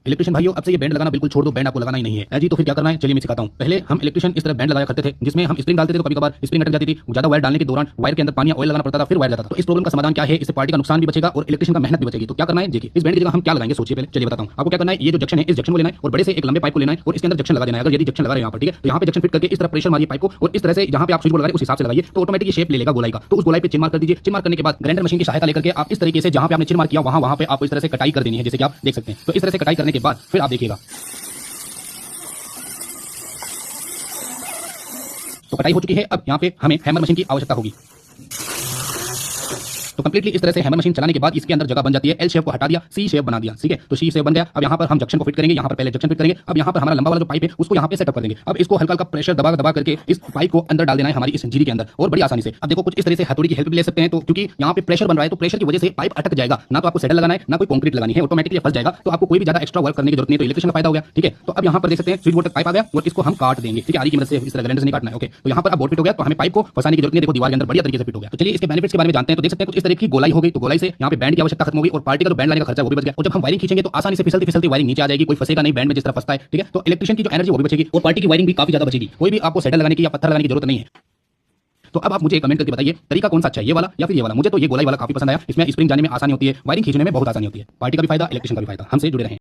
Electrician भाइयों, अब से ये बैंड लगाना बिल्कुल छोड़ दो, बैंड आपको लगाना ही नहीं है। जी तो फिर क्या करना है, चलिए मैं सिखाता हूं। पहले हम इलेक्ट्रिशियन इस तरह बैंड लगाया करते थे, जिसमें हम स्प्रिंग डालते थे तो कभी कभार स्प्रिंग अटक जाती थी, ज्यादा वायर डालने के दौरान वायर के अंदर पानी या ऑयल लगाना पड़ता था, फिर वायर जाता था। तो इस प्रॉब्लम का समाधान क्या है, इससे पार्टी का नुकसान भी बचेगा और इलेक्ट्रिशियन का मेहनत भी बचेगी। तो क्या करना है, देखिए इस बैंड की जगह हम क्या लगाएंगे, सोचिए पहले। चलिए बताता हूं आपको क्या करना है। ये जो जंक्शन है, इस जंक्शन को लेना है और बड़े से एक लंबे पाइप को लेना है और इसके अंदर जंक्शन लगा देना है। अगर यदि जंक्शन लगा रहे हैं यहाँ पर, ठीक है, तो यहाँ पे जंक्शन फिट करके इस तरह प्रेशर मारिए पाइप को और इस तरह से जहां पे आप स्विच बोर्ड लगा रहे हैं उस हिसाब से लगाइए, तो ऑटोमेटिक शेप ले लेगा गोलाई का। तो उस गोलाई पे चिन मार कर दीजिए। चिन मार करने के बाद ग्राइंडर मशीन की सहायता लेकर के आप इस तरीके से जहां पे आपने चिन मार किया वहां पे आप इस तरह से कटाई कर देनी है, जैसे कि आप देख सकते हैं। तो इस तरह से कटाई करने के बाद फिर आप देखिएगा, तो कटाई हो चुकी है। अब यहाँ पे हमें हैमर मशीन की आवश्यकता होगी। तो कंप्लीटली इस तरह से हैमर मशीन चलाने के बाद इसके अंदर जगह बन जाती है। एल शेप को हटा दिया, सी शेप बना दिया, ठीक है। तो सी शेप बन गया। अब यहाँ पर हम जंक्शन को फिट करेंगे, यहाँ पर पहले जंक्शन फिट करेंगे। अब यहाँ पर हमारा लंबा वाला जो पाइप है उसको यहाँ पे सेटअप कर देंगे। अब इसको हल्का हल्का प्रेशर दबा दबा करके इस पाइप को अंदर डाल देना है हमारी इस झिरी के अंदर, और बड़ी आसानी से। अब देखो कुछ इस तरह से हथौड़ी की हेल्प भी ले सकते हैं, तो क्योंकि यहाँ पे प्रेशर बन रहा है तो प्रेशर की वजह से पाइप अटक जाएगा। ना तो आपको सेटल लगाना है, ना कोई कंक्रीट लगानी है, ऑटोमेटिकली फंस जाएगा। तो आपको कोई भी ज्यादा एक्स्ट्रा वर्क करने की जरूरत नहीं है। तो इलेक्ट्रिशियन का फायदा हो गया, ठीक है। तो अब यहाँ पर देख सकते हैं स्विच बोर्ड तक पाइप आ गया और इसको हम काट देंगे, ठीक है। आरी की मदद से इस तरह ग्राइंडर से नहीं काटना है, ओके। तो यहाँ पर अब बोर्ड फिट हो गया, तो हमें पाइप को फंसाने की जरूरत नहीं है। देखो दीवार के अंदर बढ़िया तरीके से फिट हो गया। तो चलिए इसके बेनिफिट्स के बारे में जानते हैं। तो देख सकते हैं कुछ इस तरह की गोलाई हो गई, तो गोलाई से यहाँ पे बैंड की आवश्यकता खत्म होगी और पार्टी का जो बैंड लाने का खर्चा वो भी बच गया। और जब हम वायरिंग खींचेंगे तो आसानी से फिसलती फिसलती वायरिंग नीचे आ जाएगी, कोई फंसेगा नहीं बैंड में जिस तरह फंसता है, ठीक है। तो इलेक्ट्रिशियन की जो एनर्जी वो भी बचेगी और पार्टी की वायरिंग भी काफी ज्यादा बचेगी। कोई भी आपको सेटल लगाने की या पत्थर लगाने की जरूरत नहीं है। तो अब आप मुझे कमेंट करके बताइए तरीका कौन सा अच्छा है, ये वाला या फिर ये वाला। मुझे तो ये गोलाई वाला काफी पसंद आया। इसमें स्प्रिंग जाने में आसानी होती है, वायरिंग खींचने में बहुत आसानी होती है। पार्टी का भी फायदा, इलेक्ट्रिशियन का भी फायदा। हमसे जुड़े रहें।